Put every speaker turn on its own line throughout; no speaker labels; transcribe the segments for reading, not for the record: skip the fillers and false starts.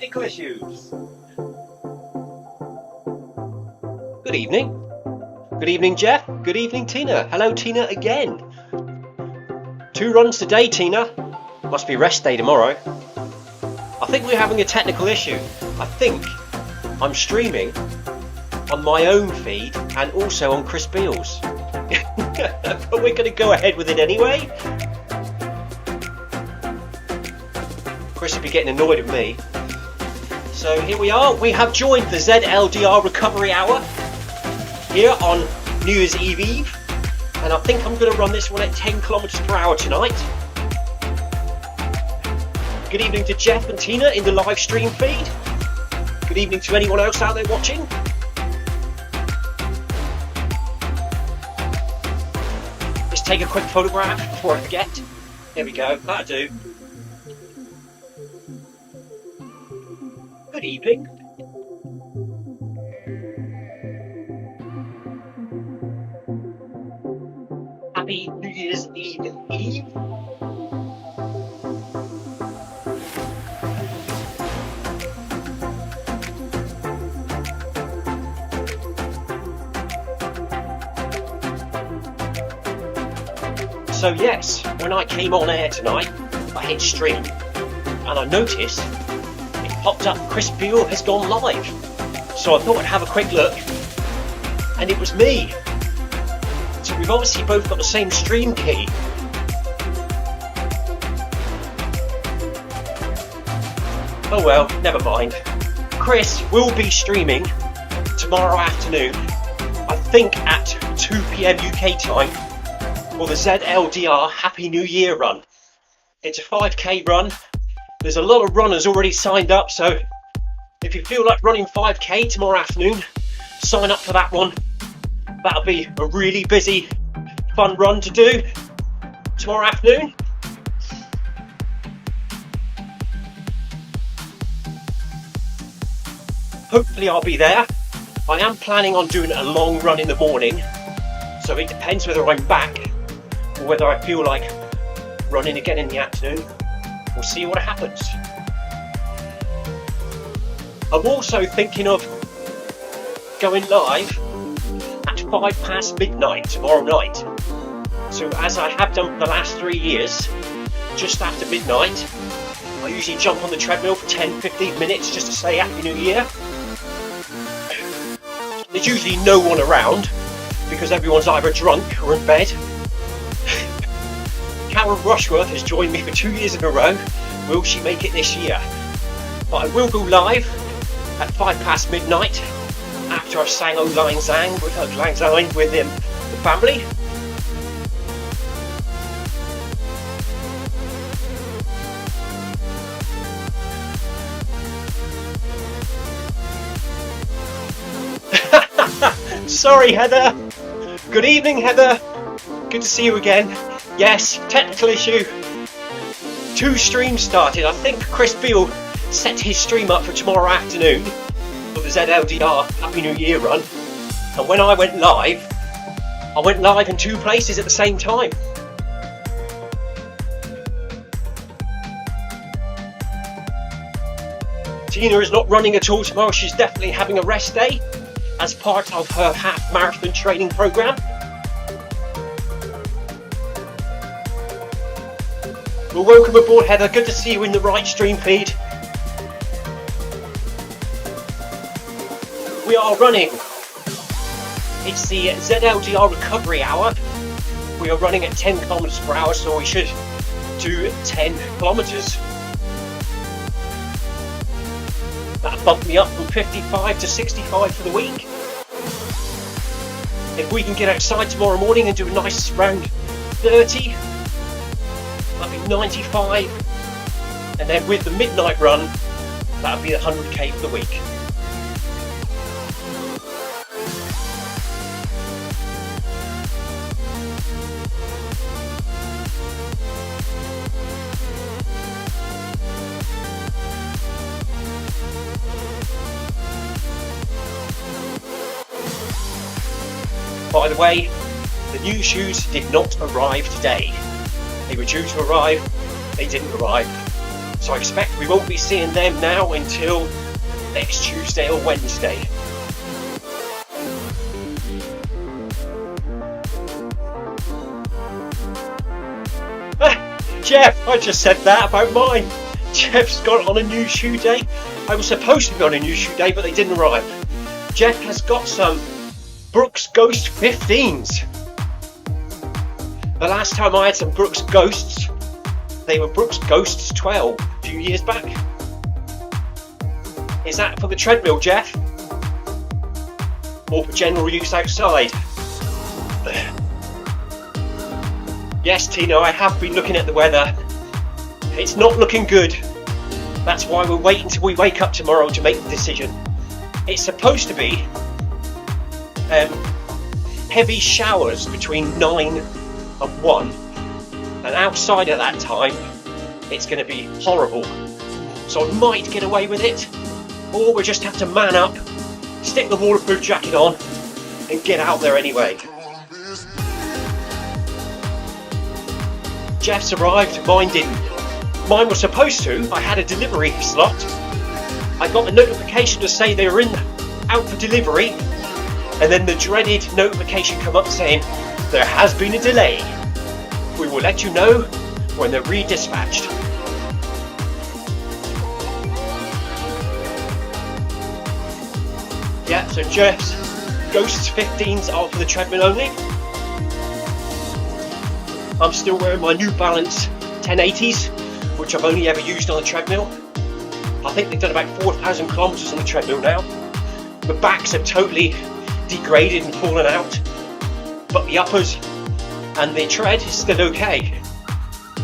technical issues. Good evening. Good evening, Jeff. Good evening, Tina. Hello, Tina, again. 2 runs today, Tina. Must be rest day tomorrow. I think we're having a technical issue. I think I'm streaming on my own feed and also on Krisp. But we're going to go ahead with it anyway. Chris will be getting annoyed at me. So here we are. We have joined the ZLDR Recovery Hour here on New Year's Eve. And I think I'm going to run this one at 10 kilometers per hour tonight. Good evening to Jeff and Tina in the live stream feed. Good evening to anyone else out there watching. Let's take a quick photograph before I forget. There we go, that'll do. Good evening. Happy New Year's Eve. So yes, when I came on air tonight, I hit stream and I noticed it popped up Krisp has gone live. So I thought I'd have a quick look and it was me. So we've obviously both got the same stream key. Oh well, never mind. Chris will be streaming tomorrow afternoon, I think at 2 PM UK time, for the ZLDR Happy New Year run. It's a 5k run. There's a lot of runners already signed up, so if you feel like running 5k tomorrow afternoon, sign up for that one. That'll be a really busy, fun run to do tomorrow afternoon. Hopefully I'll be there. I am planning on doing a long run in the morning, so it depends whether I'm back or whether I feel like running again in the afternoon. We'll see what happens. I'm also thinking of going live at 5 past midnight tomorrow night. So as I have done for the last 3 years, just after midnight, I usually jump on the treadmill for 10-15 minutes just to say Happy New Year. There's usually no one around because everyone's either drunk or in bed. Karen Rushworth has joined me for 2 years in a row. Will she make it this year? But I will go live at 5 past midnight after I've sang O Lang Syne with the family. Sorry, Heather. Good evening, Heather. Good to see you again. Yes, technical issue. 2 streams started. I think Chris Beale set his stream up for tomorrow afternoon for the ZLDR Happy New Year run. And when I went live in 2 places at the same time. Tina is not running at all tomorrow. She's definitely having a rest day as part of her half marathon training program. Well, welcome aboard, Heather. Good to see you in the right stream feed. We are running. It's the ZLDR Recovery Hour. We are running at 10 kilometers per hour, so we should do 10 kilometers. That bumped me up from 55 to 65 for the week. If we can get outside tomorrow morning and do a nice round 30, that'll be 95. And then with the midnight run, that'll be 100k for the week. By the way, the new shoes did not arrive today. They were due to arrive, they didn't arrive. So I expect we won't be seeing them now until next Tuesday or Wednesday. Jeff, I just said that about mine. Jeff's got on a new shoe day. I was supposed to be on a new shoe day, but they didn't arrive. Jeff has got some Brooks Ghost 15s. The last time I had some Brooks Ghosts, they were Brooks Ghosts 12 a few years back. Is that for the treadmill, Jeff? Or for general use outside? Yes, Tino, I have been looking at the weather. It's not looking good. That's why we're waiting till we wake up tomorrow to make the decision. It's supposed to be heavy showers between 9 and 1. And outside of that time, it's going to be horrible. So I might get away with it. Or we'll just have to man up, stick the waterproof jacket on, and get out there anyway. Jeff's arrived, mine didn't. Mine was supposed to. I had a delivery slot. I got a notification to say they were out for delivery, and then the dreaded notification come up saying there has been a delay. We will let you know when they're redispatched. Yeah, so Jeff's Ghosts 15s are for the treadmill only. I'm still wearing my New Balance 1080s, which I've only ever used on the treadmill. I think they've done about 4,000 kilometers on the treadmill now. The backs have totally degraded and fallen out, but the uppers and the tread is still okay,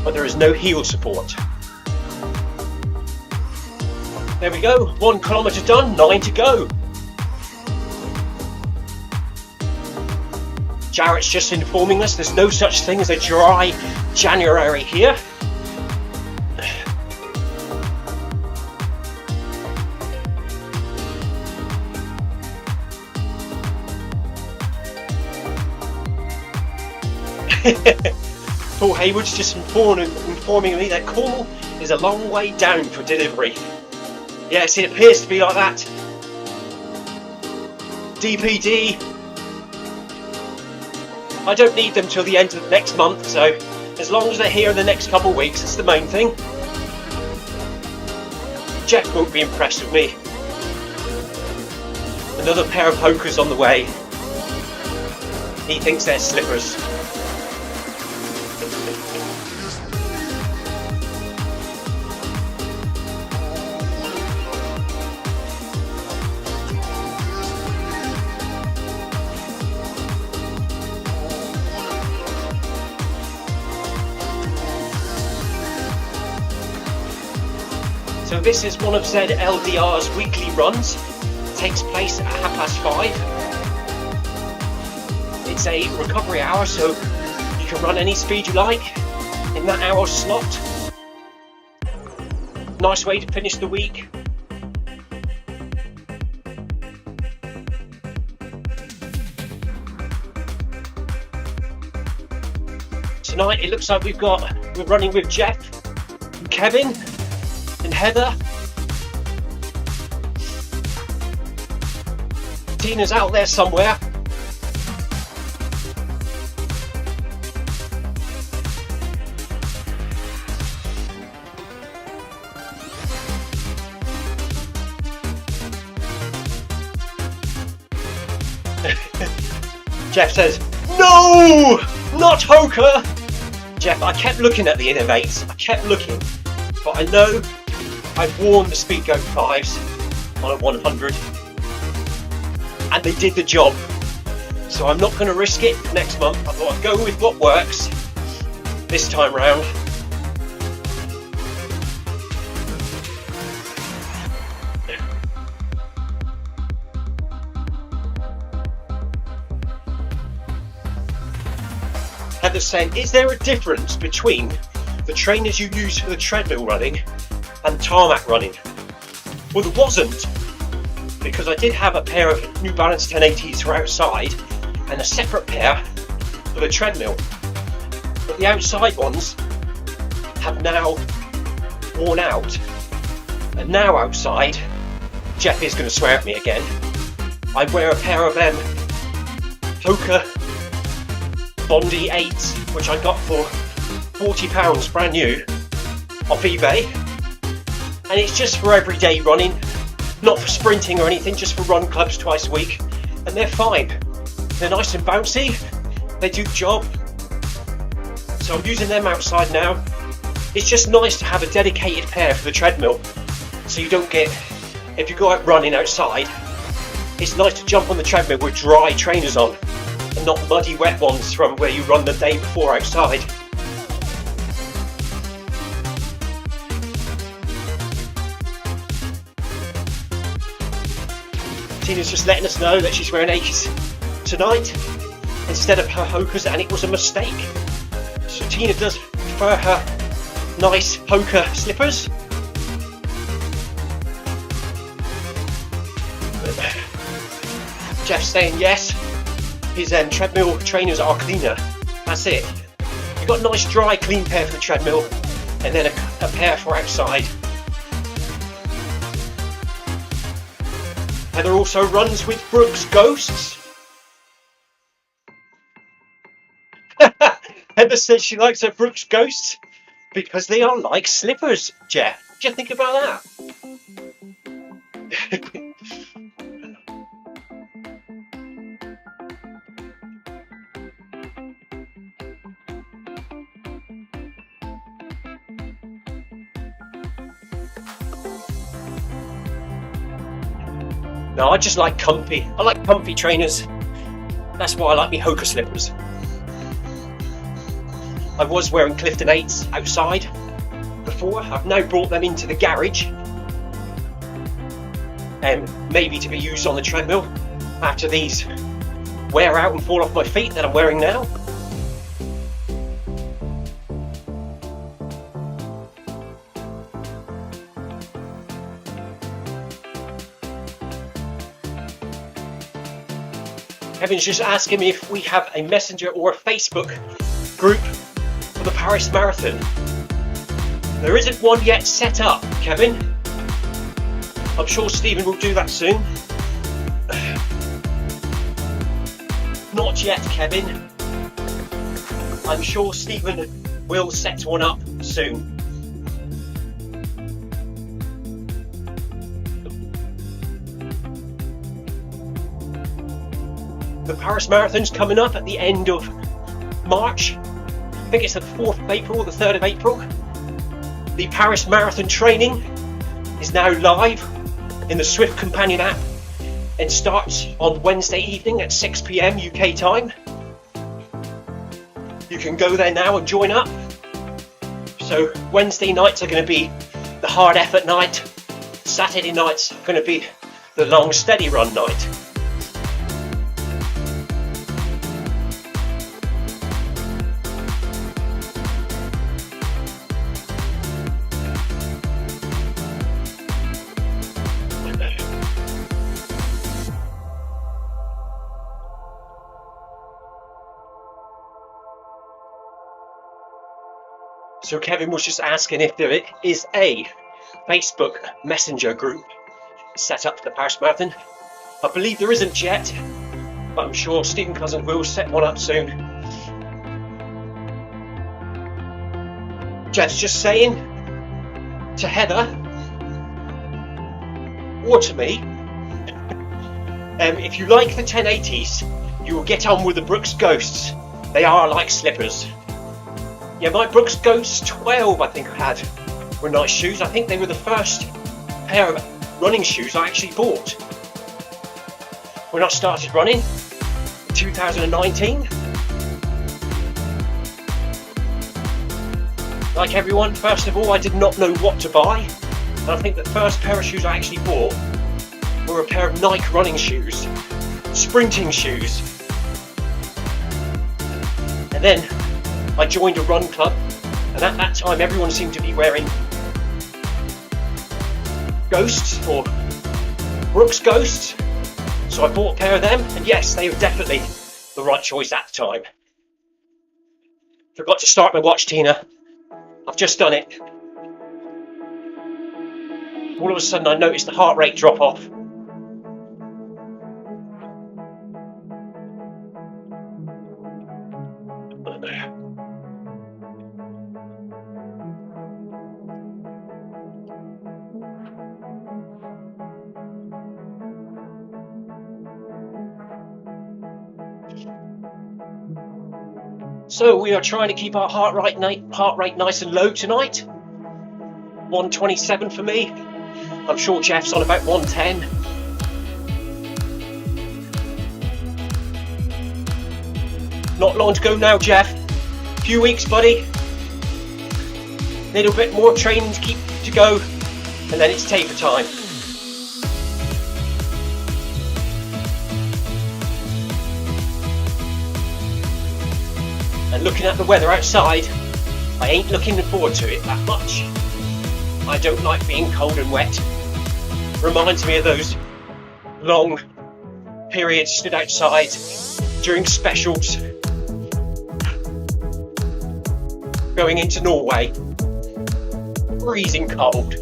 but there is no heel support. There we go, 1 kilometer done, 9 to go. Jarrett's just informing us there's no such thing as a dry January here. Paul Hayward's just informing me that Cornwall is a long way down for delivery. Yes, it appears to be like that. DPD. I don't need them till the end of next month, so as long as they're here in the next couple of weeks, it's the main thing. Jeff won't be impressed with me. Another pair of Hokers on the way. He thinks they're slippers. So this is one of ZLDR's weekly runs. It takes place at 5:30. It's a recovery hour, so you can run any speed you like in that hour slot. Nice way to finish the week. Tonight it looks like we're running with Jeff, and Kevin, and Heather. Tina's out there somewhere. Jeff says, no, not Hoka. Jeff, I kept looking at the Innovates. I kept looking, but I know I've worn the Speedgoat 5s on a 100 and they did the job, so I'm not going to risk it next month. I thought I'd go with what works this time round. Heather's saying, is there a difference between the trainers you use for the treadmill running and tarmac running? Well, there wasn't, because I did have a pair of New Balance 1080s for outside and a separate pair for the treadmill, but the outside ones have now worn out, and now outside, Jeff is going to swear at me again, I wear a pair of them Hoka Bondi 8s, which I got for £40 brand new off eBay, and it's just for everyday running, not for sprinting or anything, just for run clubs twice a week, and they're fine. They're nice and bouncy, they do the job, so I'm using them outside now. It's just nice to have a dedicated pair for the treadmill, so you don't get, if you go out running outside, it's nice to jump on the treadmill with dry trainers on and not muddy wet ones from where you run the day before outside. Tina's just letting us know that she's wearing Ace tonight instead of her Hokas, and it was a mistake. So Tina does prefer her nice Hoka slippers. Jeff's saying yes, his treadmill trainers are cleaner. That's it. You've got a nice dry clean pair for the treadmill and then a pair for outside. Heather also runs with Brooks Ghosts. Heather says she likes her Brooks Ghosts because they are like slippers, Jeff. What do you think about that? No, I just like comfy. I like comfy trainers. That's why I like my Hoka slippers. I was wearing Clifton 8s outside before. I've now brought them into the garage, maybe to be used on the treadmill after these wear out and fall off my feet that I'm wearing now. Kevin's just asking me if we have a Messenger or a Facebook group for the Paris Marathon. There isn't one yet set up, Kevin. I'm sure Stephen will do that soon. Not yet, Kevin. I'm sure Stephen will set one up soon. The Paris Marathon's coming up at the end of March. I think it's the 4th of April or the 3rd of April. The Paris Marathon training is now live in the Zwift Companion app and starts on Wednesday evening at 6 PM UK time. You can go there now and join up. So Wednesday nights are going to be the hard effort night. Saturday nights are going to be the long steady run night. So Kevin was just asking if there is a Facebook Messenger group set up for the Paris Marathon. I believe there isn't yet, but I'm sure Stephen Cousin will set one up soon. Jeff's just saying to Heather, or to me, if you like the 1080s, you will get on with the Brooks Ghosts. They are like slippers. Yeah, my Brooks Ghosts 12 I think I had were nice shoes. I think they were the first pair of running shoes I actually bought when I started running in 2019. Like everyone, first of all, I did not know what to buy, and I think the first pair of shoes I actually bought were a pair of Nike running shoes, sprinting shoes. And then I joined a run club, and at that time everyone seemed to be wearing Ghosts or Brooks Ghosts, so I bought a pair of them, and yes, they were definitely the right choice at the time. Forgot to start my watch, Tina. I've just done it. All of a sudden I noticed the heart rate drop off. So we are trying to keep our heart rate nice and low tonight. 127 for me. I'm sure Jeff's on about 110. Not long to go now, Jeff. Few weeks, buddy. Little bit more training to keep to go, and then it's taper time. And looking at the weather outside, I ain't looking forward to it that much. I don't like being cold and wet. Reminds me of those long periods stood outside during specials going into Norway. Freezing cold.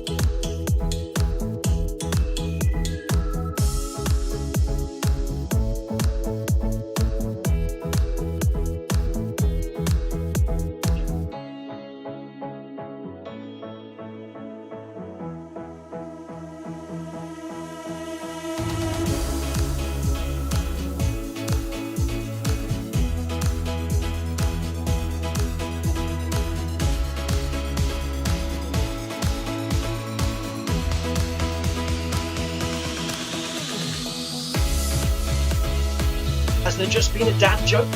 Has there just been a dad joke?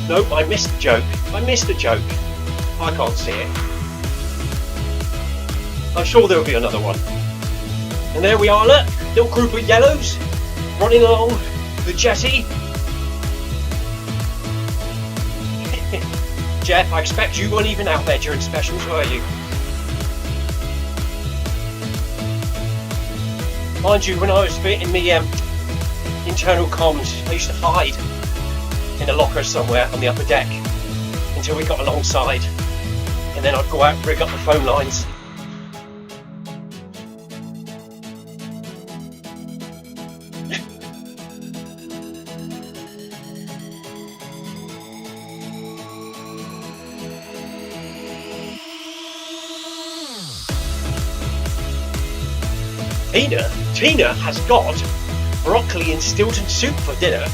Nope, I missed the joke. I can't see it. I'm sure there'll be another one. And there we are, look. Little group of yellows running along the jetty. Jeff, I expect you weren't even out there during specials, were you? Mind you, when I was fitting the internal comms, I used to hide in a locker somewhere on the upper deck until we got alongside, and then I'd go out and rig up the phone lines. Tina has got broccoli and Stilton soup for dinner.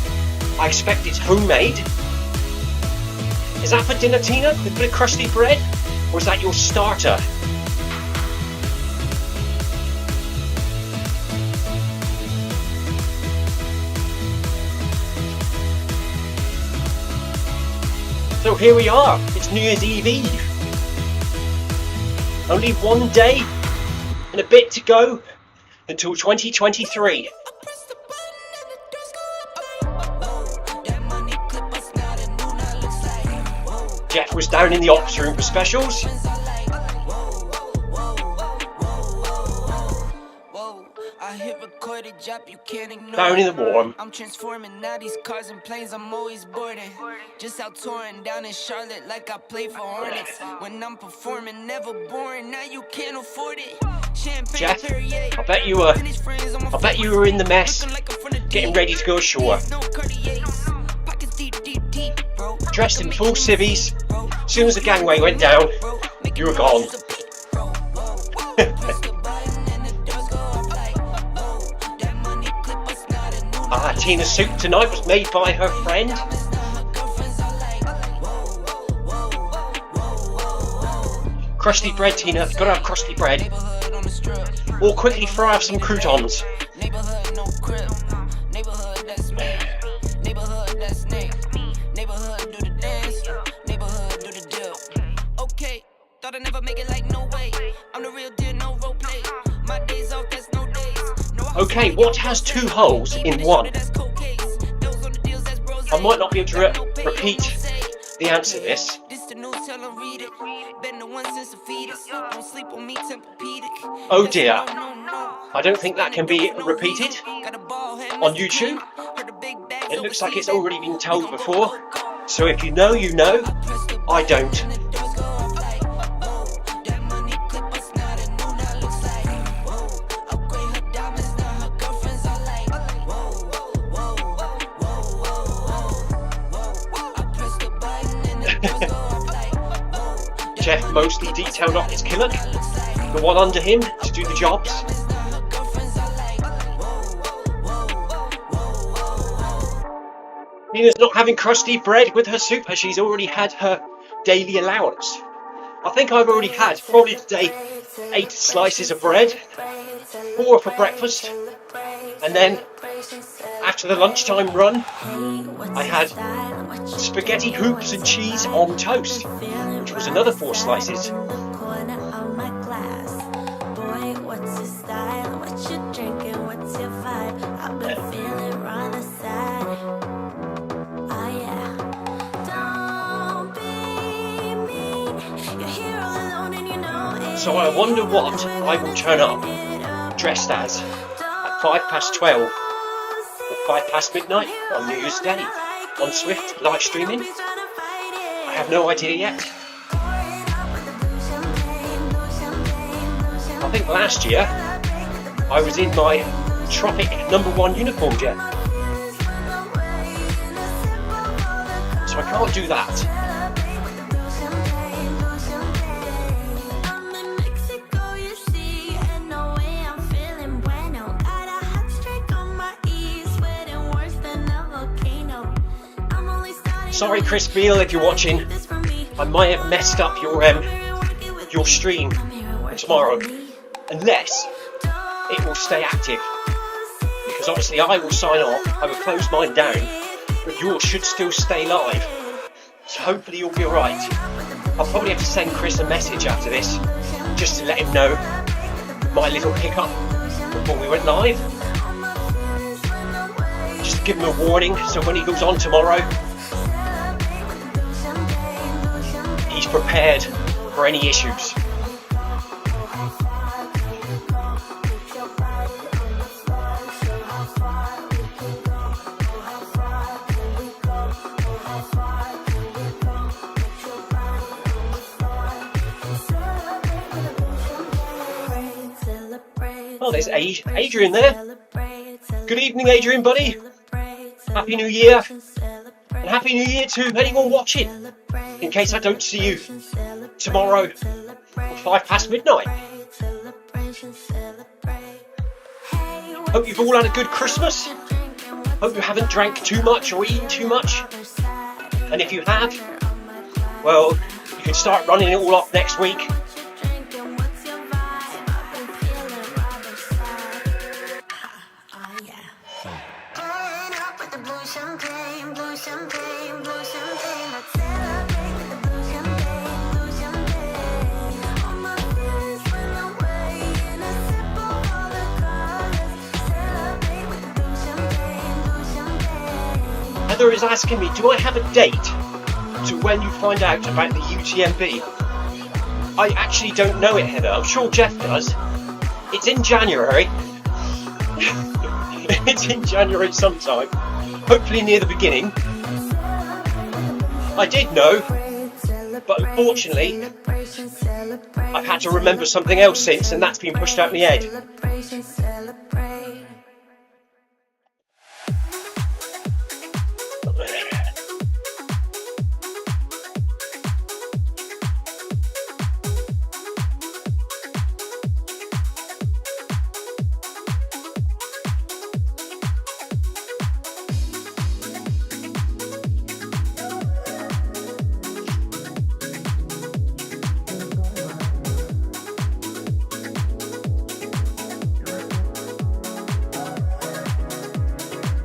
I expect it's homemade. Is that for dinner, Tina? With a bit of crusty bread? Or is that your starter? So here we are. It's New Year's Eve. Only one day and a bit to go until 2023. Jeff was down in the ops room for specials. Down in the warm.
I'm transforming now these cars and planes, I'm always boarding. Just out touring down in Charlotte like I play for Hornets. When I'm performing, never boring, now you can't afford it.
Jeff, I bet you were in the mess, getting ready to go ashore. Dressed in full civvies. As soon as the gangway went down, you were gone. Tina's soup tonight was made by her friend. Crusty bread, Tina. You've got to have crusty bread. Or quickly fry up some croutons.
Okay, thought I'd never make it like no way. I'm the real deal, no role play. My days off, that's no days.
Okay, what has two holes in one? I might not be able to repeat the answer to this. Oh dear. I don't think that can be repeated on YouTube. It looks like it's already been told before. So if you know, you know. I don't. Jeff mostly detailed off his Killock, the one under him to do the jobs. Nina's not having crusty bread with her soup as she's already had her daily allowance. I think I've already had, probably today, 8 slices of bread, 4 for breakfast, and then after the lunchtime run, I had spaghetti hoops and cheese on toast, which was another 4 slices. So I wonder what I will turn up dressed as at 12:05 or 12:05 midnight on New Year's Day on Zwift live streaming. I have no idea yet. I think last year I was in my Tropic #1 uniform jet. So I can't do that. Sorry, Krisp, if you're watching, I might have messed up your stream tomorrow, unless it will stay active. Because obviously I will sign off, I will close mine down, but yours should still stay live. So hopefully you'll be alright. I'll probably have to send Chris a message after this, just to let him know my little hiccup before we went live. Just to give him a warning, so when he goes on tomorrow, he's prepared for any issues. Oh, there's Adrian there. Good evening, Adrian, buddy. Happy New Year. And Happy New Year to anyone watching, in case I don't see you tomorrow at 12:05 midnight. Hope you've all had a good Christmas. Hope you haven't drank too much or eaten too much. And if you have, well, you can start running it all off next week. Heather is asking me, do I have a date to when you find out about the UTMB? I actually don't know it, Heather. I'm sure Jeff does. It's in January. It's in January sometime. Hopefully near the beginning. I did know, but unfortunately, I've had to remember something else since, and that's been pushed out my head.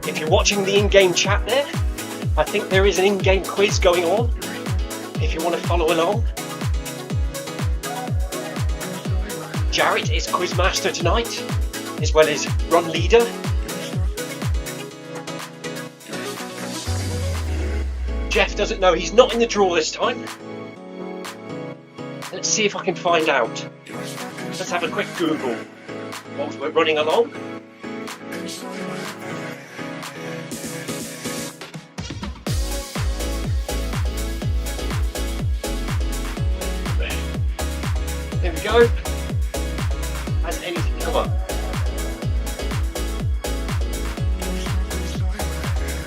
If you're watching the in-game chat there, I think there is an in-game quiz going on, if you want to follow along. Jarrett is quizmaster tonight, as well as run leader. Jeff doesn't know, he's not in the draw this time. Let's see if I can find out. Let's have a quick Google whilst we're running along. Here we go. Has anything come up?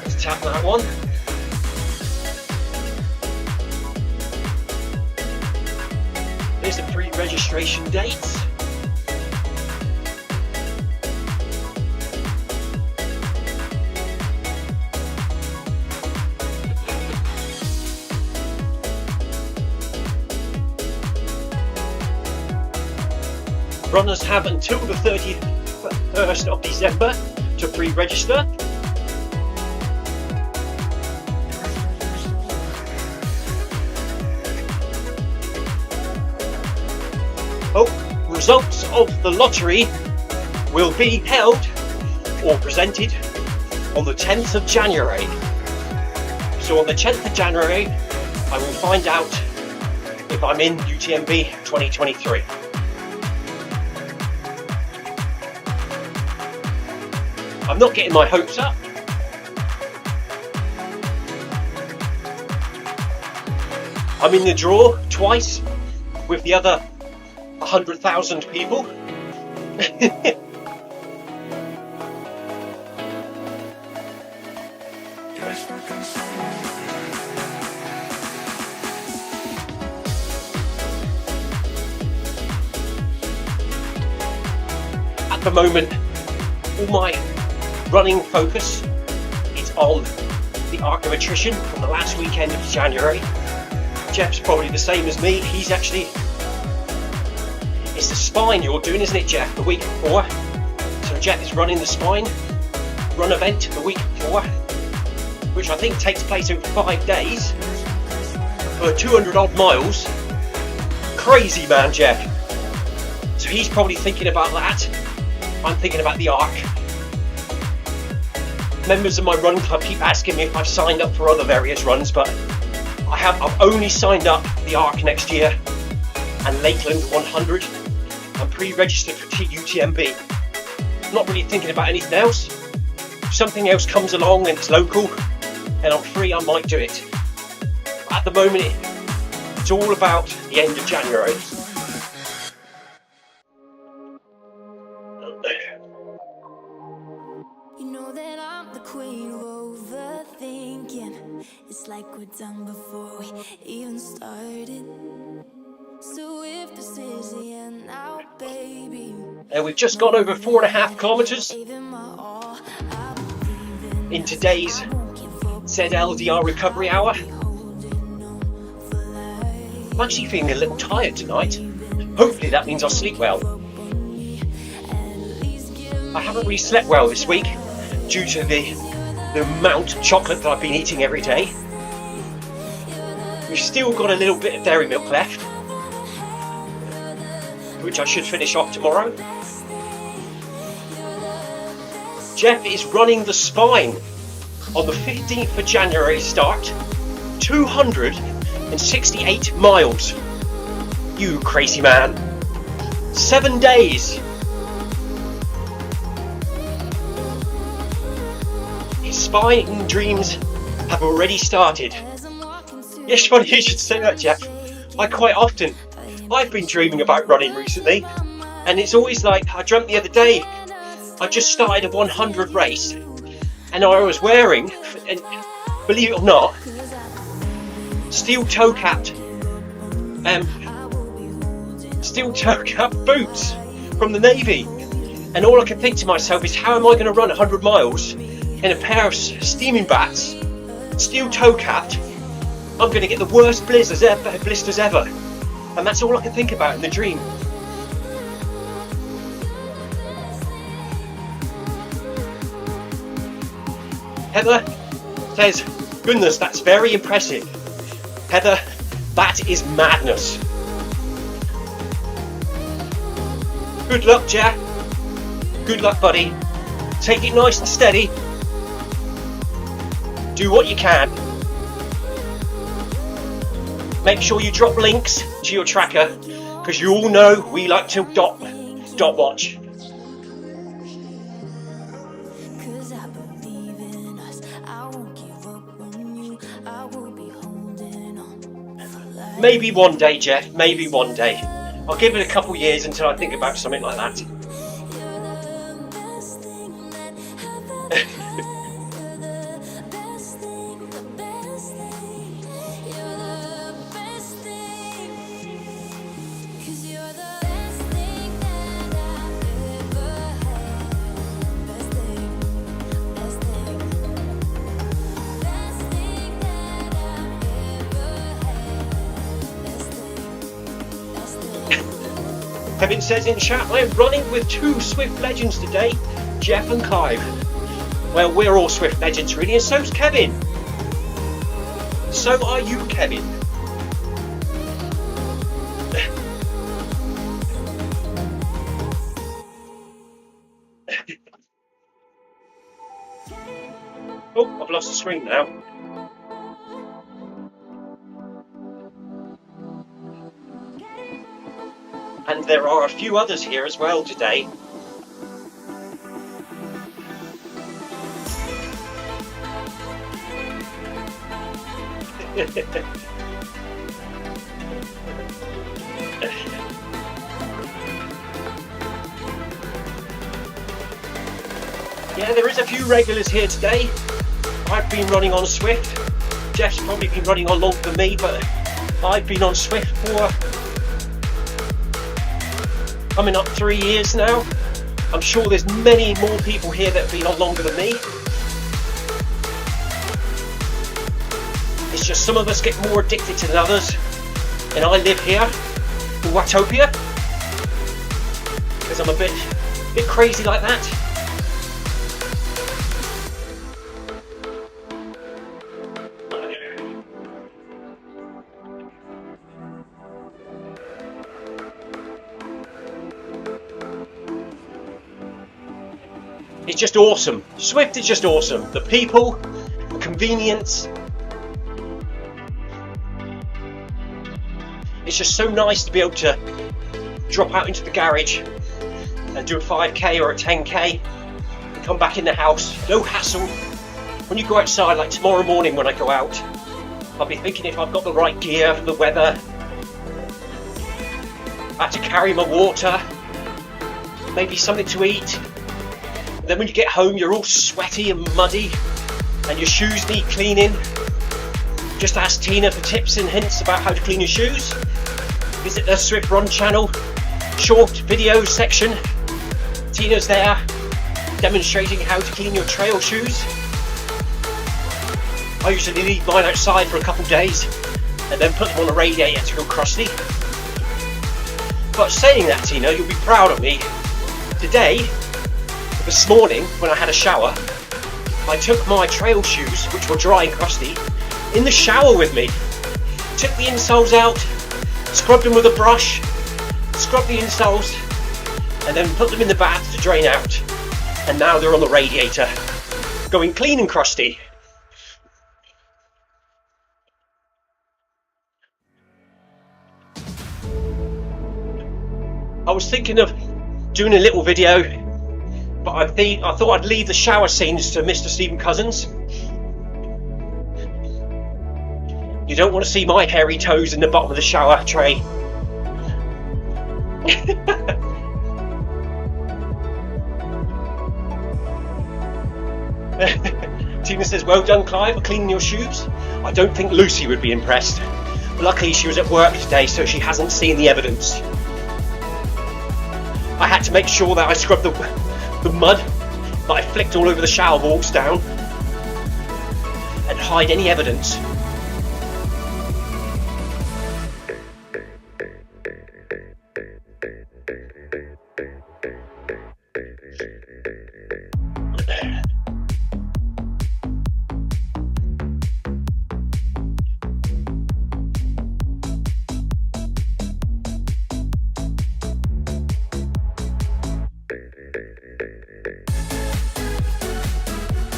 Let's tap that one. There's the pre-registration dates. Runners have until the 31st of December to pre-register. Results of the lottery will be held or presented on the 10th of January. So on the 10th of January, I will find out if I'm in UTMB 2023. I'm not getting my hopes up. I'm in the draw twice with the other 100,000 people. At the moment, all my running focus is on the arc of attrition from the last weekend of January. Jeff's probably the same as me. He's actually, it's the spine you're doing, isn't it, Jeff? The week before. So Jeff is running the spine run event the week before, which I think takes place over 5 days for 200 odd miles. Crazy man, Jeff. So he's probably thinking about that. I'm thinking about the arc. Members of my run club keep asking me if I've signed up for other various runs, but I've only signed up the arc next year and Lakeland 100. I'm pre-registered for UTMB. Not really thinking about anything else. If something else comes along and it's local and I'm free, I might do it. But at the moment, it's all about the end of January.
You know that I'm the queen of overthinking. It's like we're done before we even started. So if this is the end now, baby.
And we've just gone over 4.5 kilometres in today's ZLDR recovery hour. I'm actually feeling a little tired tonight. Hopefully that means I'll sleep well. I haven't really slept well this week due to the amount of chocolate that I've been eating every day. We've still got a little bit of dairy milk left, which I should finish off tomorrow. Jeff is running the spine on the 15th of January start, 268 miles. You crazy man. 7 days. His spine dreams have already started. Yes, funny you should say that, Jeff. I've been dreaming about running recently, and it's always like, I dreamt the other day, I just started a 100 race, and I was wearing, and believe it or not, steel toe capped boots from the Navy. And all I can think to myself is, how am I going to run 100 miles in a pair of steaming bats, steel toe capped? I'm going to get the worst blisters ever. And that's all I can think about in the dream. Heather says, goodness, that's very impressive. Heather, that is madness. Good luck, Jack. Good luck, buddy. Take it nice and steady. Do what you can. Make sure you drop links to your tracker, because you all know we like to dot watch. Maybe one day, Jeff, maybe one day. I'll give it a couple years until I think about something like that. Kevin says in chat, I am running with two Zwift legends today, Jeff and Clive. Well, we're all Zwift legends really, and so's Kevin. So are you, Kevin. Oh, I've lost the screen now. And there are a few others here as well today. Yeah, there is a few regulars here today. I've been running on Zwift. Jeff's probably been running on longer than me, but I've been on Zwift for coming up 3 years now. I'm sure there's many more people here that have been on longer than me. It's just some of us get more addicted to than others. And I live here in Watopia because I'm a bit crazy like that. It's just awesome. Zwift is just awesome. The people, the convenience. It's just so nice to be able to drop out into the garage and do a 5k or a 10k and come back in the house. No hassle. When you go outside, like tomorrow morning when I go out, I'll be thinking if I've got the right gear for the weather. I have to carry my water, maybe something to eat. Then when you get home, you're all sweaty and muddy and your shoes need cleaning. Just ask Tina for tips and hints about how to clean your shoes. Visit the Zwift Run channel, short video section. Tina's there demonstrating how to clean your trail shoes. I usually leave mine outside for a couple of days and then put them on a radiator to go crusty. But saying that, Tina, you'll be proud of me. Today, this morning, when I had a shower, I took my trail shoes, which were dry and crusty, in the shower with me. Took the insoles out, scrubbed them with a brush, scrubbed the insoles, and then put them in the bath to drain out. And now they're on the radiator, going clean and crusty. I was thinking of doing a little video, but I thought I'd leave the shower scenes to Mr. Stephen Cousins. You don't want to see my hairy toes in the bottom of the shower tray. Tina says, well done, Clive, for cleaning your shoes. I don't think Lucy would be impressed. Luckily she was at work today, so she hasn't seen the evidence. I had to make sure that I scrubbed the mud that I flicked all over the shower walls down and hide any evidence.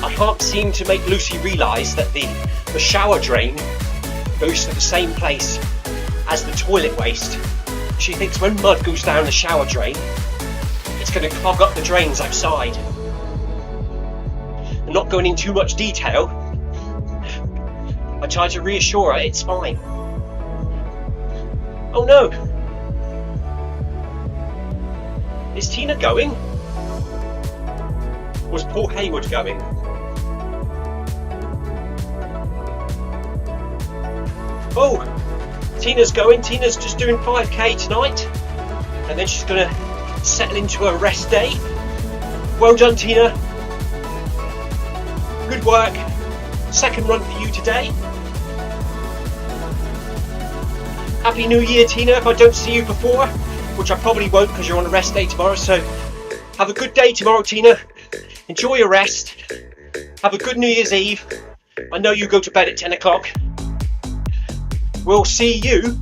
I can't seem to make Lucy realise that the shower drain goes to the same place as the toilet waste. She thinks when mud goes down the shower drain, it's going to clog up the drains outside. I'm not going into too much detail. I try to reassure her it's fine. Oh no! Is Tina going? Was Paul Hayward going? Oh, Tina's going. Tina's just doing 5k tonight, and then she's going to settle into a rest day. Well done, Tina. Good work. Second run for you today. Happy New Year, Tina, if I don't see you before. which I probably won't because you're on a rest day tomorrow. So have a good day tomorrow, Tina. Enjoy your rest. Have a good New Year's Eve. I know you go to bed at 10 o'clock. We'll see you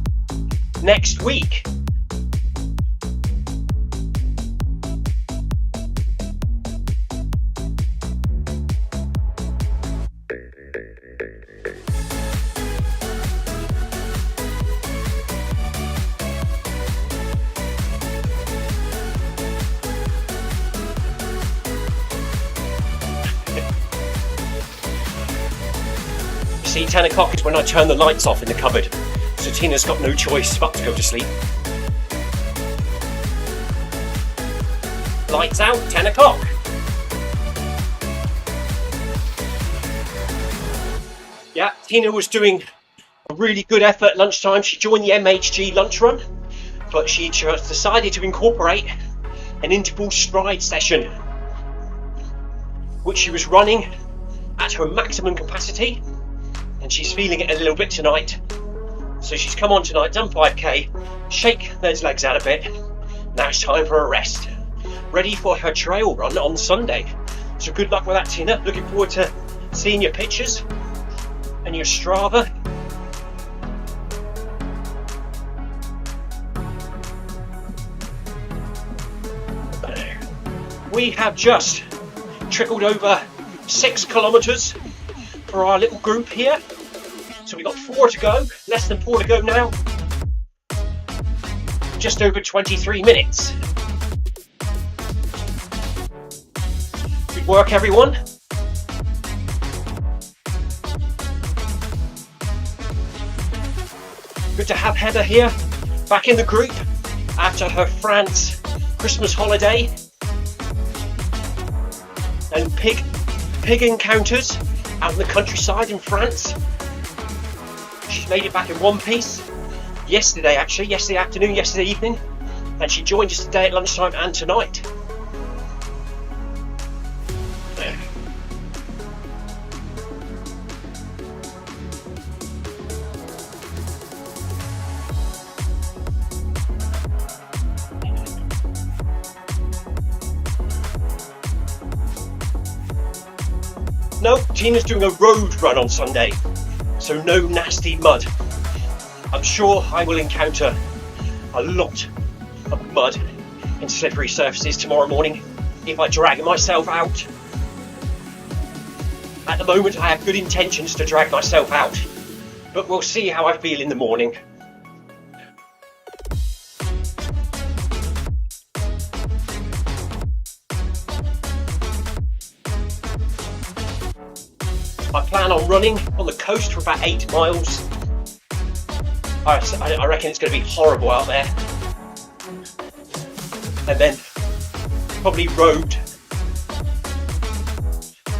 next week. See, 10 o'clock is when I turn the lights off in the cupboard, so Tina's got no choice but to go to sleep. Lights out, 10 o'clock. Yeah, Tina was doing a really good effort at lunchtime. She joined the MHG lunch run, but she just decided to incorporate an interval stride session, which she was running at her maximum capacity. And she's feeling it a little bit tonight. So she's come on tonight, done 5k, shake those legs out a bit. Now it's time for a rest. Ready for her trail run on Sunday. So good luck with that, Tina. Looking forward to seeing your pictures and your Strava. We have just trickled over 6 kilometres for our little group here. So we've got 4 to go, less than 4 to go now. Just over 23 minutes. Good work, everyone. Good to have Heather here, back in the group after her France Christmas holiday. And pig encounters out in the countryside in France. She's made it back in one piece. Yesterday afternoon, yesterday evening. And she joined us today at lunchtime and tonight. No, Tina's doing a road run on Sunday, so no nasty mud. I'm sure I will encounter a lot of mud and slippery surfaces tomorrow morning if I drag myself out. At the moment I have good intentions to drag myself out, but we'll see how I feel in the morning. I plan on running on the coast for about 8 miles. I reckon it's going to be horrible out there. And then probably road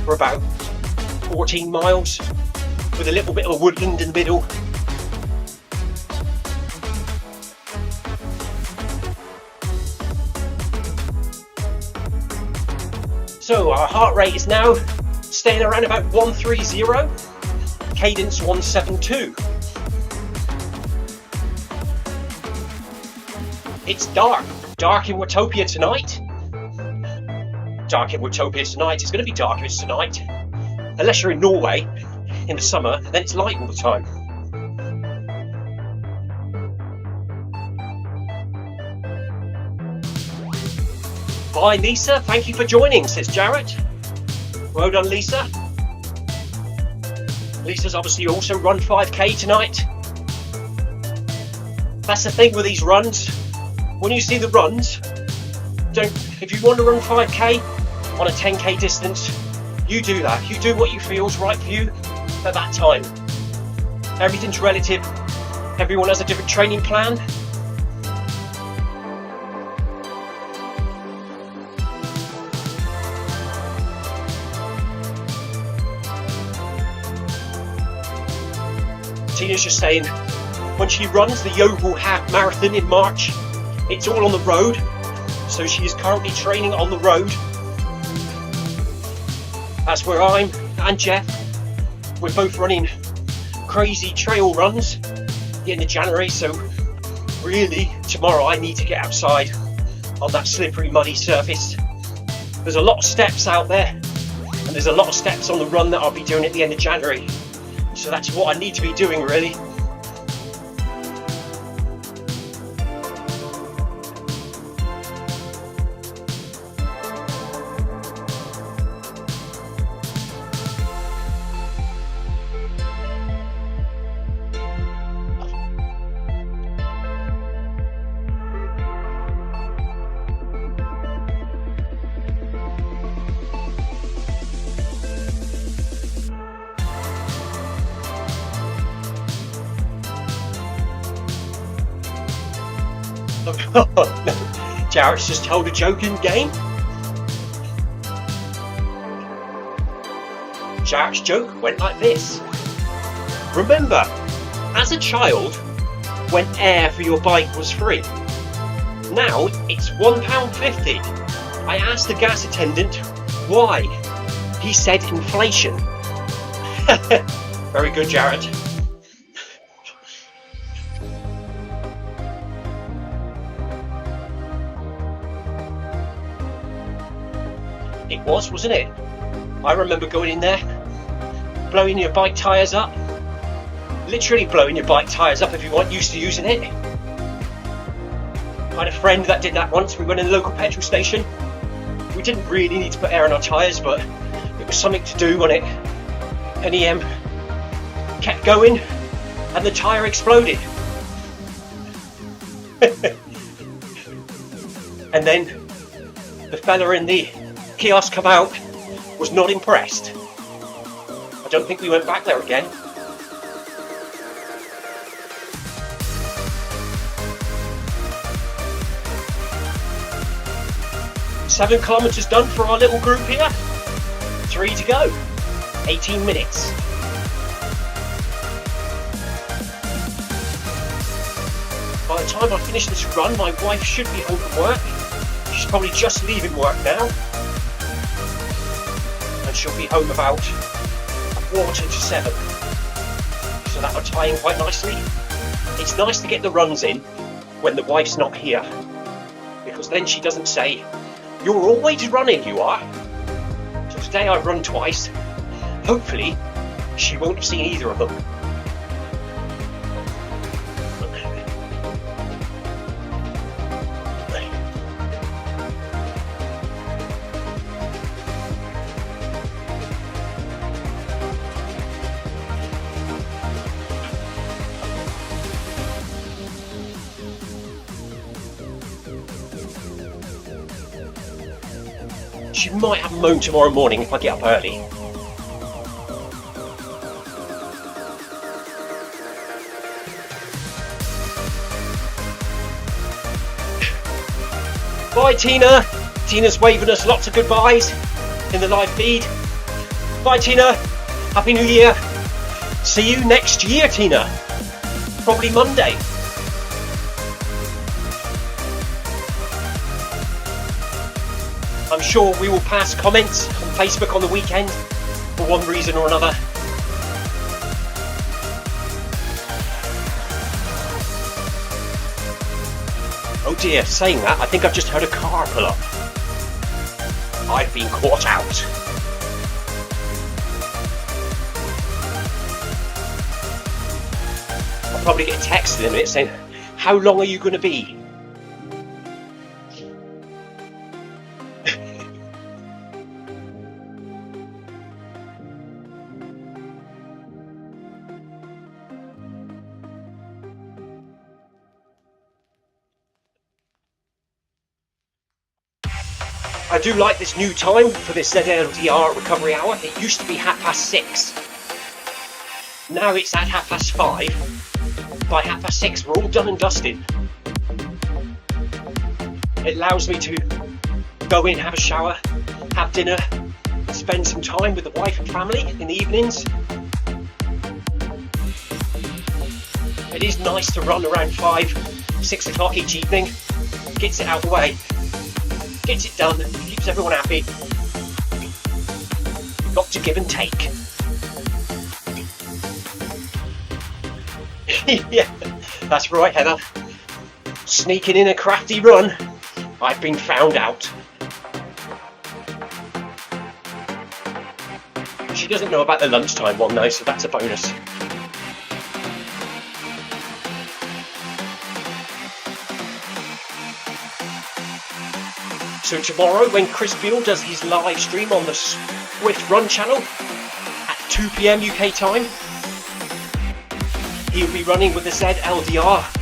for about 14 miles with a little bit of a woodland in the middle. So our heart rate is now staying around about 130, cadence 172. It's dark in Watopia tonight. It's going to be darker tonight. Unless you're in Norway in the summer, then it's light all the time. Bye Lisa, thank you for joining, says Jarrett. Well done, Lisa. Lisa's obviously also run 5k tonight. That's the thing with these runs. When you see the runs, if you want to run 5k on a 10k distance, you do that. You do what you feel is right for you at that time. Everything's relative. Everyone has a different training plan. Tina's just saying, when she runs the Yeovil half marathon in March, it's all on the road, so she is currently training on the road. That's where I'm and Jeff, we're both running crazy trail runs at the end of January, so really, tomorrow I need to get outside on that slippery, muddy surface. There's a lot of steps out there, and there's a lot of steps on the run that I'll be doing at the end of January. So that's what I need to be doing, really. Jarrett's just told a joke in game. Jarrett's joke went like this. Remember, as a child, when air for your bike was free. Now it's £1.50. I asked the gas attendant why. He said inflation. Very good, Jarrett. It was, wasn't it? I remember going in there, blowing your bike tyres up. Literally blowing your bike tyres up if you weren't used to using it. I had a friend that did that once. We went in the local petrol station. We didn't really need to put air on our tyres, but it was something to do on it. And he kept going, and the tyre exploded. And then the fella in the kiosk come out, was not impressed. I don't think we went back there again. Seven kilometres done for our little group here. 3 to go. 18 minutes. By the time I finish this run, my wife should be home from work. She's probably just leaving work now. And she'll be home about 6:45. So that'll tie in quite nicely. It's nice to get the runs in when the wife's not here, because then she doesn't say, "You're always running, you are." So today I've run twice. Hopefully she won't have seen either of them. She might have moan tomorrow morning if I get up early. Bye, Tina. Tina's waving us lots of goodbyes in the live feed. Bye, Tina. Happy New Year. See you next year, Tina. Probably Monday. I'm sure we will pass comments on Facebook on the weekend for one reason or another. Oh dear, saying that, I think I've just heard a car pull up. I've been caught out. I'll probably get a text in a minute saying, "How long are you going to be?" I do like this new time for this ZLDR recovery hour. It used to be 6:30. Now it's at 5:30. By 6:30 we're all done and dusted. It allows me to go in, have a shower, have dinner, spend some time with the wife and family in the evenings. It is nice to run around 5-6 o'clock each evening. Gets it out of the way. Gets it done, keeps everyone happy. You've got to give and take. Yeah, that's right, Heather. Sneaking in a crafty run. I've been found out. She doesn't know about the lunchtime one though, so that's a bonus. So tomorrow, when Krisp does his live stream on the Zwift Run channel at 2 PM UK time, he'll be running with the ZLDR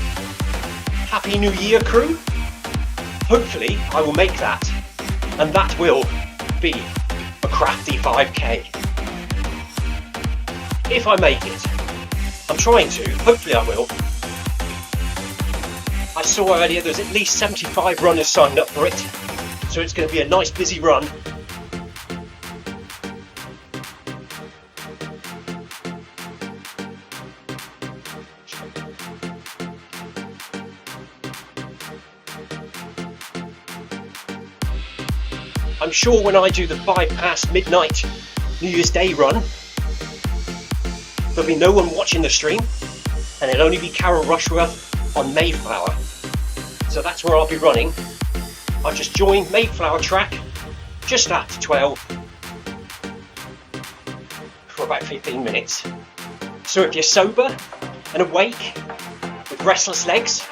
Happy New Year crew. Hopefully I will make that, and that will be a crafty 5k. If I make it. I'm trying to, hopefully I will. I saw earlier there's at least 75 runners signed up for it, so it's going to be a nice busy run. I'm sure when I do the 5 past midnight New Year's Day run, there'll be no one watching the stream, and it'll only be Carol Rushworth on Mayflower. So that's where I'll be running. I'll just join Mayflower track just after 12 for about 15 minutes. So if you're sober and awake with restless legs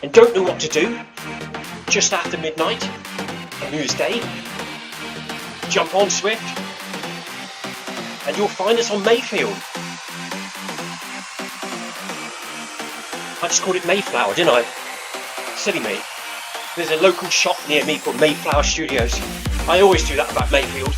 and don't know what to do just after midnight on New Year's Day, jump on Zwift and you'll find us on Mayfield. I just called it Mayflower, didn't I? Silly me. There's a local shop near me called Mayflower Studios. I always do that about Mayfield.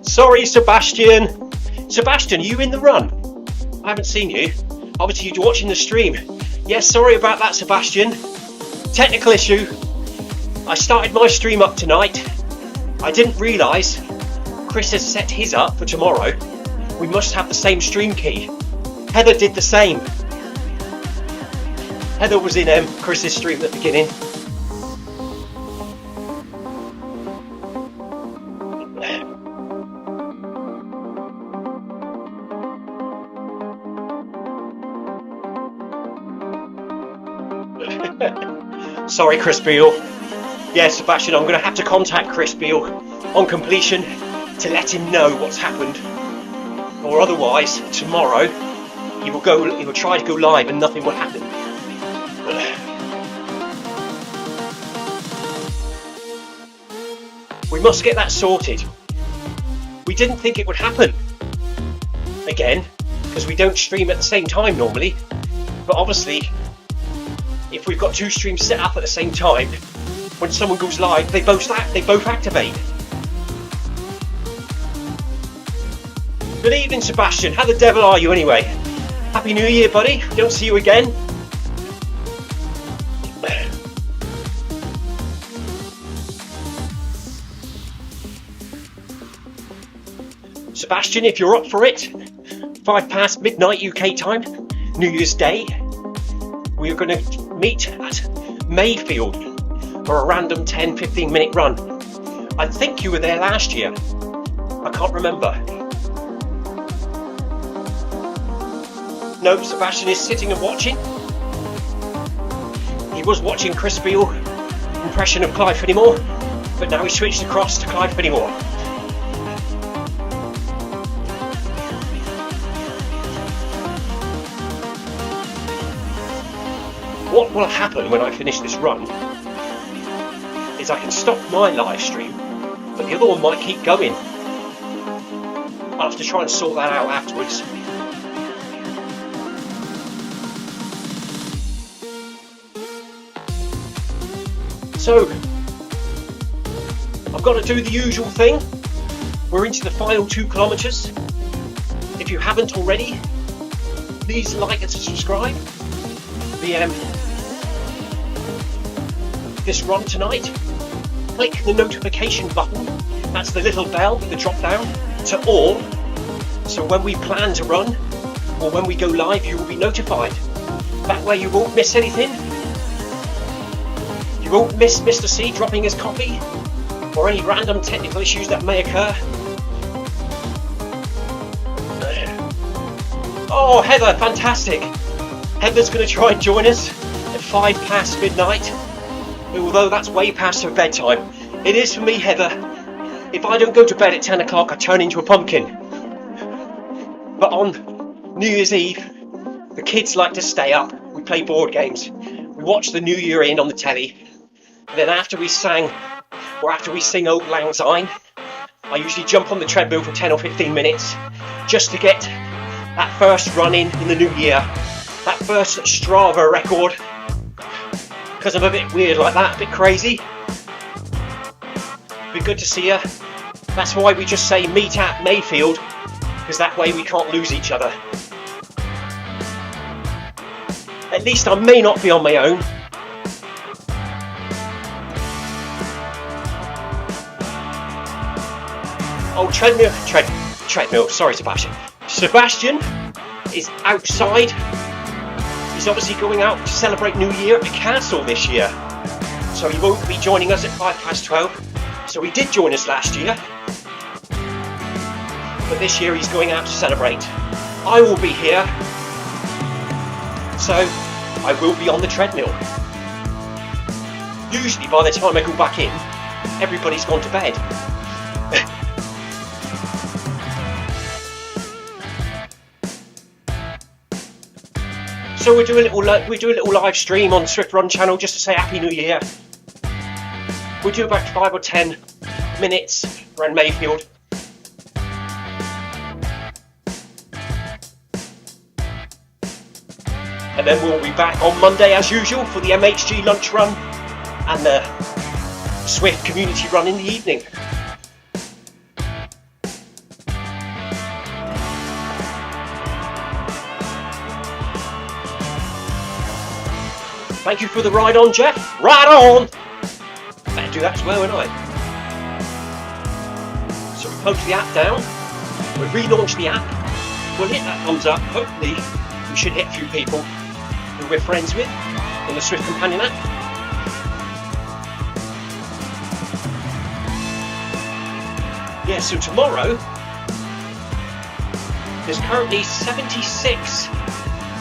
Sorry, Sebastian. Sebastian, are you in the run? I haven't seen you. Obviously, you're watching the stream. Yes, sorry about that, Sebastian. Technical issue. I started my stream up tonight. I didn't realise Chris has set his up for tomorrow. We must have the same stream key. Heather did the same. Heather was in Chris's stream at the beginning. Sorry, Krisp. Yeah, Sebastian, I'm going to have to contact Krisp on completion to let him know what's happened. Or otherwise, tomorrow, he will try to go live and nothing will happen. We must get that sorted. We didn't think it would happen. Again, because we don't stream at the same time normally. But obviously, if we've got 2 streams set up at the same time, when someone goes live, they both activate. Good evening, Sebastian. How the devil are you anyway? Happy New Year, buddy. Don't see you again. Sebastian, if you're up for it, 5 past midnight UK time, New Year's Day, we are going to meet at Mayfield for a random 10-15 minute run. I think you were there last year. I can't remember. No, Sebastian is sitting and watching. He was watching Krisp impression of Clive Finnimore, but now he switched across to Clive Finnimore. What will happen when I finish this run is I can stop my live stream, but the other one might keep going. I'll have to try and sort that out afterwards. So, I've got to do the usual thing. We're into the final 2 kilometres. If you haven't already, please like and subscribe this run tonight. Click the notification button, that's the little bell, the drop down, to all, so when we plan to run or when we go live you will be notified. That way you won't miss anything. You won't miss Mr. C dropping his coffee or any random technical issues that may occur. Oh, Heather, fantastic! Heather's going to try and join us at 5 past midnight, although that's way past her bedtime. It is for me, Heather. If I don't go to bed at 10 o'clock, I turn into a pumpkin. But on New Year's Eve, the kids like to stay up. We play board games. We watch the New Year in on the telly. And then after we sing Old Lang Syne, I usually jump on the treadmill for 10 or 15 minutes just to get that first run in the new year. That first Strava record. Because I'm a bit weird like that, a bit crazy. Be good to see you. That's why we just say meet at Mayfield, because that way we can't lose each other. At least I may not be on my own. Oh, treadmill, sorry Sebastian. Sebastian is outside. He's obviously going out to celebrate New Year at the castle this year. So he won't be joining us at 5 past 12. So he did join us last year. But this year he's going out to celebrate. I will be here. So I will be on the treadmill. Usually by the time I go back in, everybody's gone to bed. So we do a little live stream on Zwift Run channel just to say Happy New Year. We'll do about 5 or 10 minutes around Mayfield. And then we'll be back on Monday as usual for the MHG lunch run and the Zwift community run in the evening. Thank you for the ride on, Jeff. Ride on! Better do that as well, won't I? So we close the app down. We relaunch the app. We'll hit that thumbs up. Hopefully, we should hit a few people who we're friends with on the Zwift Companion app. Yeah, so tomorrow, there's currently 76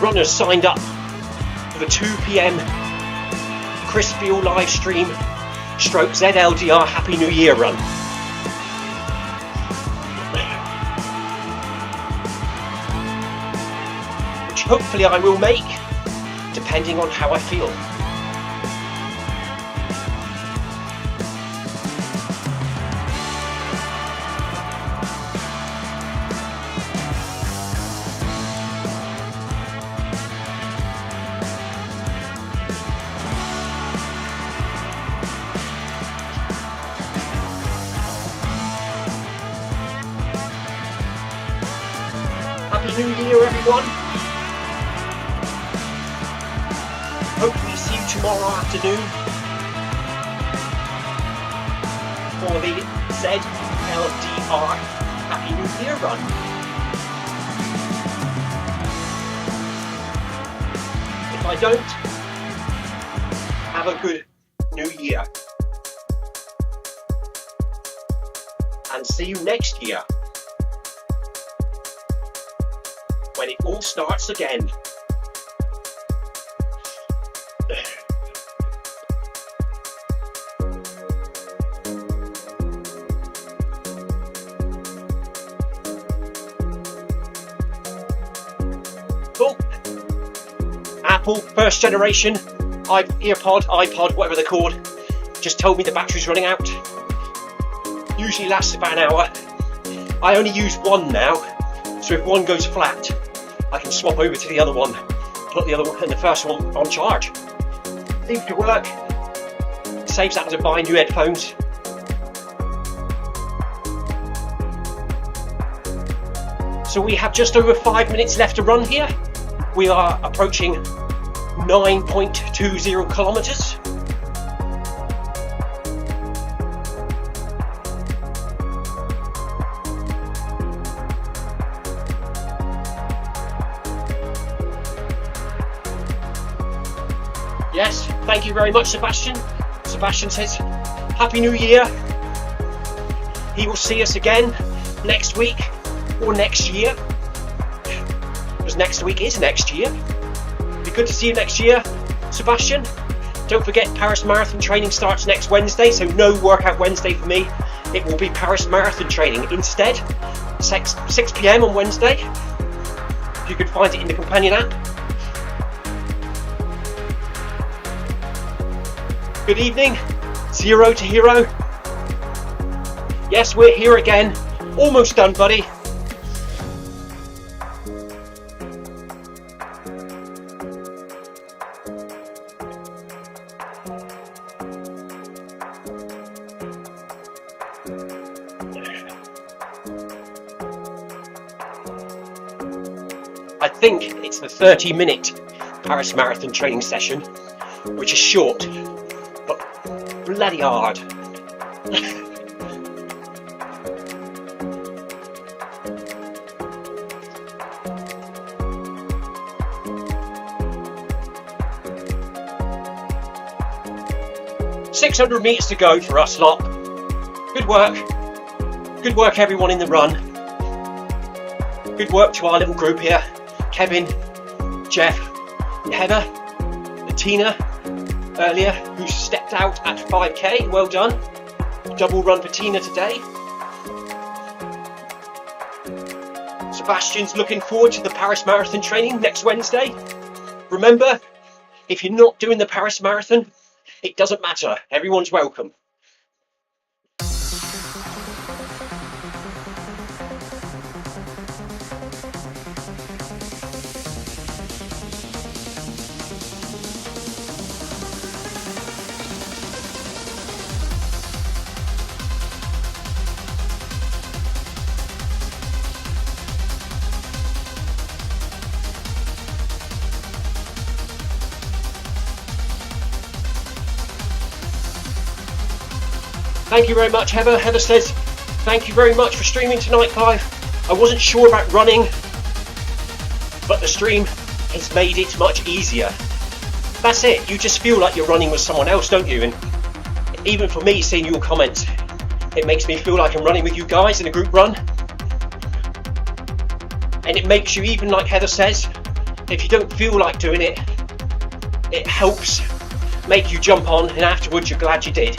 runners signed up for the 2 PM Krisp live stream stroke ZLDR Happy New Year run. Which hopefully I will make, depending on how I feel. Happy New Year, everyone. Hopefully see you tomorrow afternoon for the ZLDR Happy New Year run. If I don't, have a good New Year. And see you next year, when it all starts again. Cool. Apple, first generation, iPod, whatever they're called, just told me the battery's running out. Usually lasts about an hour. I only use one now, so if one goes flat, I can swap over to the other one, put the other one and the first one on charge. Seems to work. Saves having to buy new headphones. So we have just over 5 minutes left to run here. We are approaching 9.20 kilometers. Yes, thank you very much, Sebastian. Sebastian says, Happy New Year. He will see us again next week or next year. Because next week is next year. Be good to see you next year, Sebastian. Don't forget, Paris Marathon training starts next Wednesday, so no workout Wednesday for me. It will be Paris Marathon training instead. 6 p.m. on Wednesday. If you could find it in the companion app. Good evening, Zero to Hero. Yes, we're here again. Almost done, buddy. I think it's the 30-minute Paris Marathon training session, which is short, but bloody hard. $600 meters to go for us lot. Good work. Good work, everyone in the run. Good work to our little group here. Kevin, Jeff, Heather, Tina earlier, who stepped out at 5k. Well done. Double run for Tina today. Sebastian's looking forward to the Paris Marathon training next Wednesday. Remember, if you're not doing the Paris Marathon, it doesn't matter. Everyone's welcome. Thank you very much, Heather. Heather says, thank you very much for streaming tonight, Clive. I wasn't sure about running, but the stream has made it much easier. That's it. You just feel like you're running with someone else, don't you? And even for me, seeing your comments, it makes me feel like I'm running with you guys in a group run. And it makes you, even like Heather says, if you don't feel like doing it, it helps make you jump on, and afterwards you're glad you did.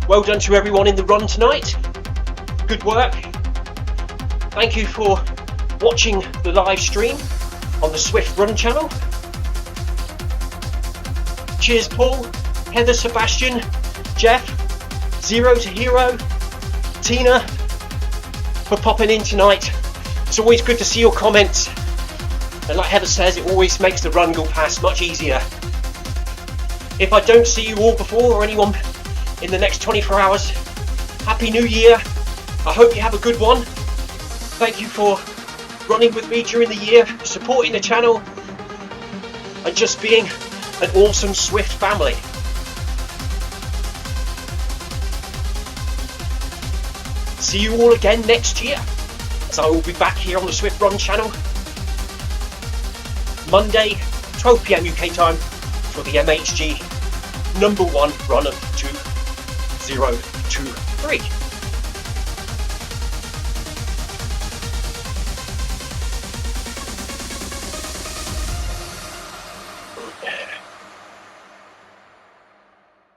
Well done to everyone in the run tonight. Good work. Thank you for watching the live stream on the Zwift Run channel. Cheers, Paul, Heather, Sebastian, Jeff, Zero to Hero, Tina, for popping in tonight. It's always good to see your comments. And like Heather says, it always makes the run go past much easier. If I don't see you all before, or anyone in the next 24 hours, Happy New Year. I hope you have a good one. Thank you for running with me during the year, supporting the channel, and just being an awesome Zwift family. See you all again next year, as I will be back here on the Zwift Run channel Monday, 12 p.m. UK time, for the MHG #1 run of 2023.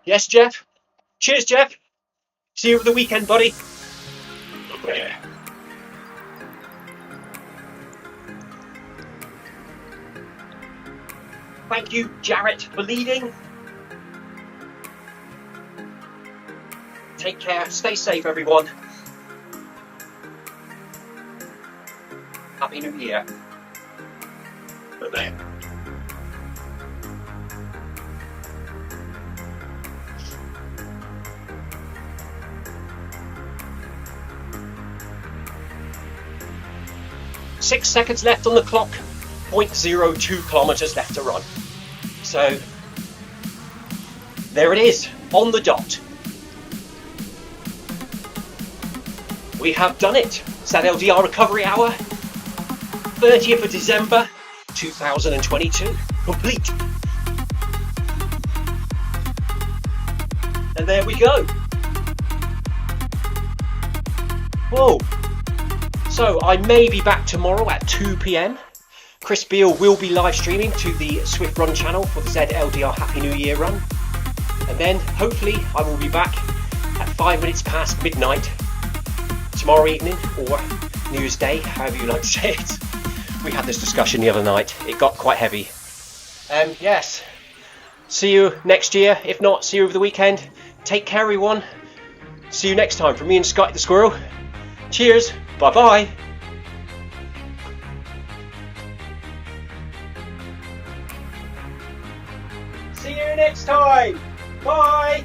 Yes, Jeff. Cheers, Jeff. See you over the weekend, buddy. Thank you, Jarrett, for leading. Take care. Stay safe, everyone. Happy New Year. 6 seconds left on the clock, 0.02 kilometers left to run. So there it is, on the dot. We have done it. ZLDR Recovery Hour, 30th of December 2022, complete. And there we go. Whoa. So I may be back tomorrow at 2 PM. Krisp will be live streaming to the Zwift Run channel for the ZLDR Happy New Year run. And then hopefully I will be back at 5 minutes past midnight tomorrow evening, or New Year's Day, however you like to say it. We had this discussion the other night. It got quite heavy. Yes. See you next year. If not, see you over the weekend. Take care, everyone. See you next time from me and Scotty the Squirrel. Cheers. Bye-bye. See you next time. Bye.